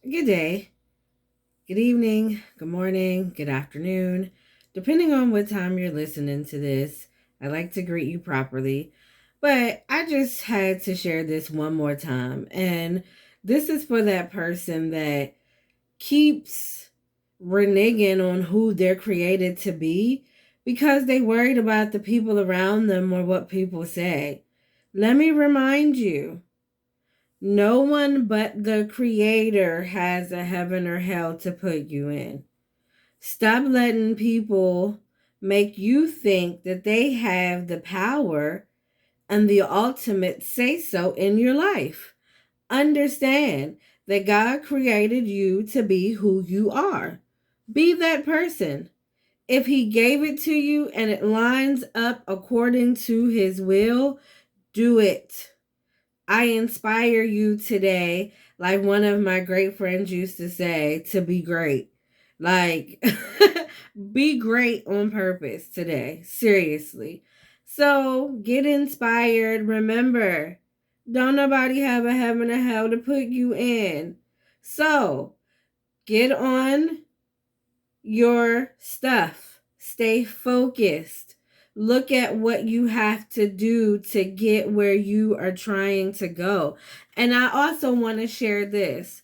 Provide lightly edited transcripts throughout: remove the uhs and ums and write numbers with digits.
Good day, good evening, good morning, good afternoon. Depending on what time you're listening to this, I'd like to greet you properly. But I just had to share this one more time. And this is for that person that keeps reneging on who they're created to be because they worried about the people around them or what people say. Let me remind you, no one but the Creator has a heaven or hell to put you in. Stop letting people make you think that they have the power and the ultimate say so in your life. Understand that God created you to be who you are. Be that person. If He gave it to you and it lines up according to His will, do it. I inspire you today, like one of my great friends used to say, to be great. Like, be great on purpose today. Seriously. So get inspired. Remember, don't nobody have a heaven or hell to put you in. So get on your stuff. Stay focused. Look at what you have to do to get where you are trying to go. And I also want to share this.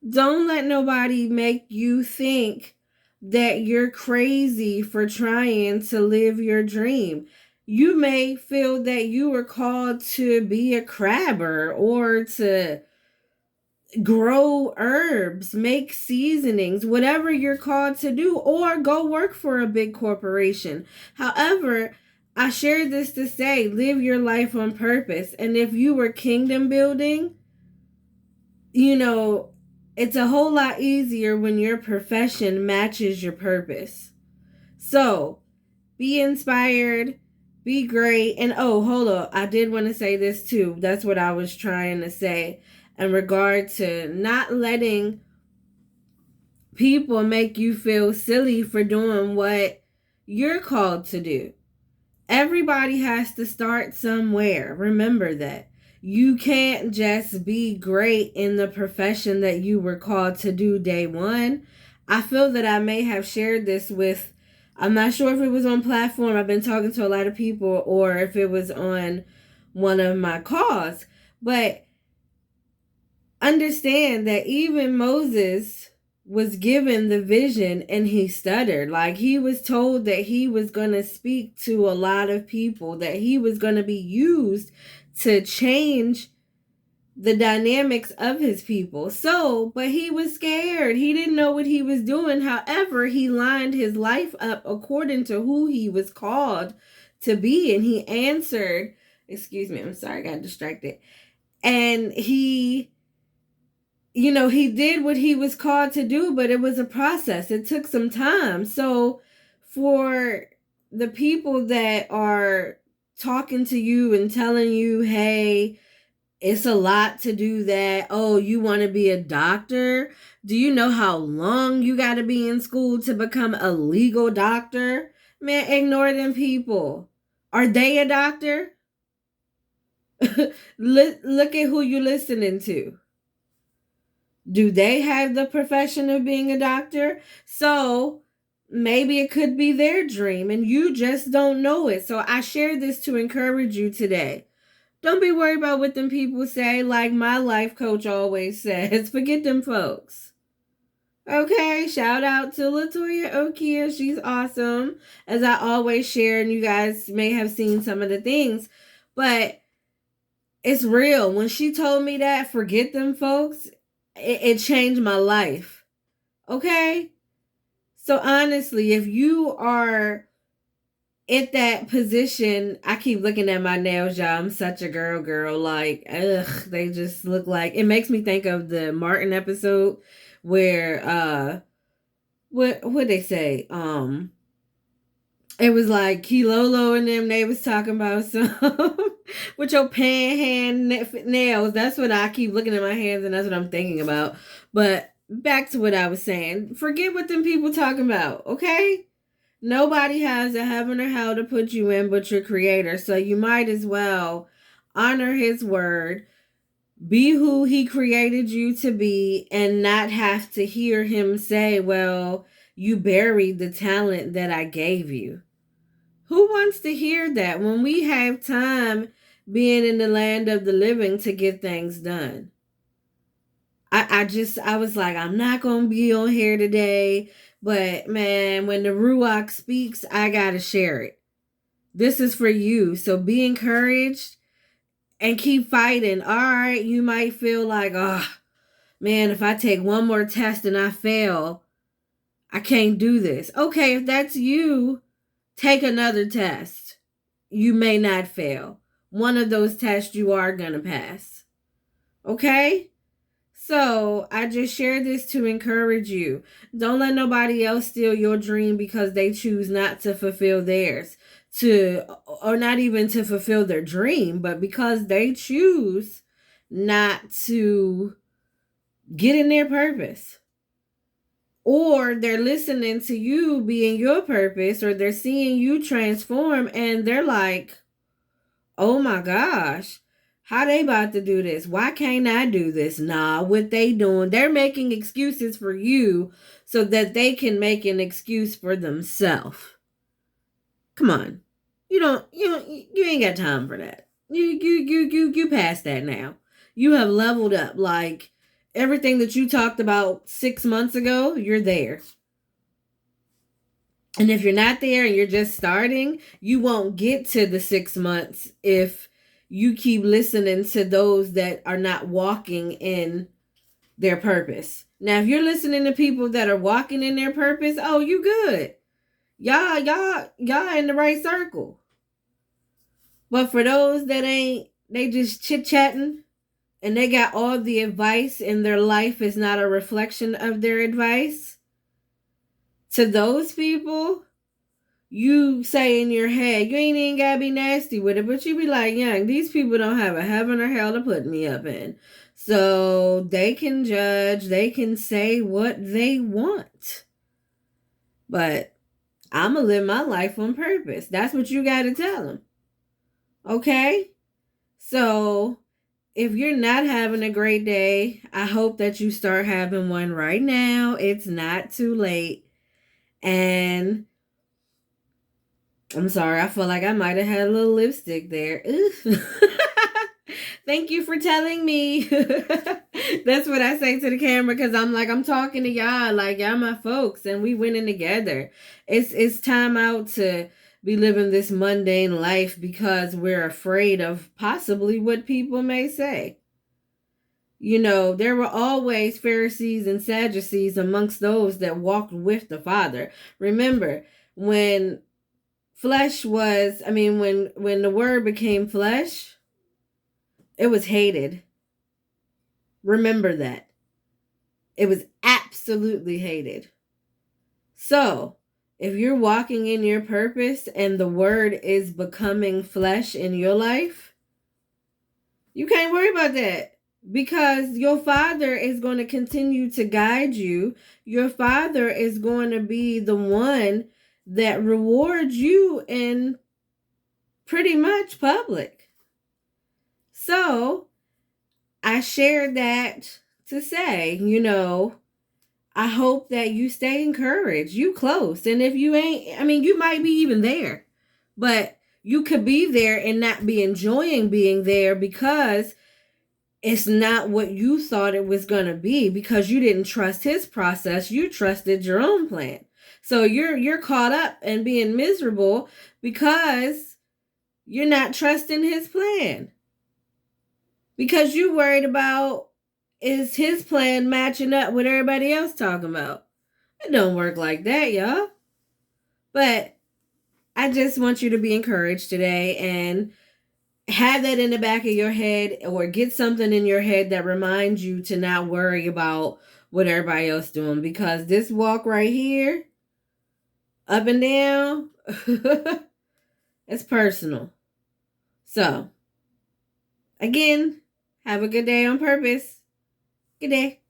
Don't let nobody make you think that you're crazy for trying to live your dream. You may feel that you were called to be a crabber or to grow herbs, make seasonings, whatever you're called to do, or go work for a big corporation. However, I share this to say live your life on purpose. And if you were kingdom building, you know, it's a whole lot easier when your profession matches your purpose. So be inspired, be great. And oh, hold up. I did want to say this too. That's what I was trying to say in regard to not letting people make you feel silly for doing what you're called to do. Everybody has to start somewhere. Remember that. You can't just be great in the profession that you were called to do day one. I feel that I may have shared this with, I'm not sure if it was on platform. I've been talking to a lot of people or if it was on one of my calls. But understand that even Moses was given the vision and he stuttered. Like he was told that he was going to speak to a lot of people, that he was going to be used to change the dynamics of his people. So, but he was scared. He didn't know what he was doing. However, he lined his life up according to who he was called to be. And he answered, excuse me, I'm sorry, I got distracted. And he did what he was called to do, but it was a process. It took some time. So for the people that are talking to you and telling you, hey, it's a lot to do that. Oh, you want to be a doctor? Do you know how long you got to be in school to become a legal doctor? Man, ignore them people. Are they a doctor? Look at who you're listening to. Do they have the profession of being a doctor? So maybe it could be their dream and you just don't know it. So I share this to encourage you today. Don't be worried about what them people say. Like my life coach always says, forget them folks. Okay, shout out to Latoya Okia. She's awesome. As I always share, and you guys may have seen some of the things, but it's real. When she told me that, forget them folks, it changed my life. Okay? So honestly, if you are at that position, I keep looking at my nails, y'all. I'm such a girl. Like, ugh, they just look like, it makes me think of the Martin episode where what they say? It was like Kilolo and them, they was talking about some with your pan hand nails. That's what I keep looking at my hands and that's what I'm thinking about. But back to what I was saying. Forget what them people talking about, okay? Nobody has a heaven or hell to put you in but your creator. So you might as well honor his word, Be who he created you to be and not have to hear him say, well, you buried the talent that I gave you. Who wants to hear that when we have time being in the land of the living to get things done? I was like, I'm not going to be on here today, but man, when the Ruach speaks, I got to share it. This is for you. So be encouraged and keep fighting. All right, you might feel like, oh, man, if I take one more test and I fail, I can't do this. Okay, if that's you, take another test. You may not fail. One of those tests you are going to pass. Okay? So I just share this to encourage you. Don't let nobody else steal your dream because they choose not to fulfill theirs. Or not even to fulfill their dream, but because they choose not to get in their purpose. Or they're listening to you being your purpose, or they're seeing you transform and they're like, oh my gosh, how they about to do this? Why can't I do this? Nah, what they doing? They're making excuses for you so that they can make an excuse for themselves. Come on. You ain't got time for that. You past that now. You have leveled up. Like everything that you talked about 6 months ago, you're there. And if you're not there and you're just starting, you won't get to the 6 months if you keep listening to those that are not walking in their purpose. Now, if you're listening to people that are walking in their purpose, oh, you good. Y'all in the right circle. But for those that ain't, they just chit-chatting and they got all the advice and their life is not a reflection of their advice. To those people, you say in your head, you ain't even gotta be nasty with it, but you be like, young, these people don't have a heaven or hell to put me up in. So they can judge, they can say what they want. But I'm gonna live my life on purpose. That's what you gotta tell them. Okay? So if you're not having a great day, I hope that you start having one right now. It's not too late. And I'm sorry, I feel like I might have had a little lipstick there. Thank you for telling me. That's what I say to the camera because I'm talking to y'all like y'all my folks and we winning together. It's time out to be living this mundane life because we're afraid of possibly what people may say. There were always Pharisees and Sadducees amongst those that walked with the Father. Remember, when when the word became flesh, it was hated. Remember that. It was absolutely hated. So, if you're walking in your purpose and the word is becoming flesh in your life, you can't worry about that because your Father is going to continue to guide you. Your Father is going to be the one that rewards you in pretty much public. So, I shared that to say, I hope that you stay encouraged. You close. And if you ain't, you might be even there. But you could be there and not be enjoying being there because it's not what you thought it was going to be because you didn't trust his process. You trusted your own plan. So you're caught up and being miserable because you're not trusting his plan. Because you worried about is his plan matching up with everybody else talking about. It don't work like that, y'all. But I just want you to be encouraged today and have that in the back of your head or get something in your head that reminds you to not worry about what everybody else doing because this walk right here, up and down, it's personal. So, again, have a good day on purpose. Good day.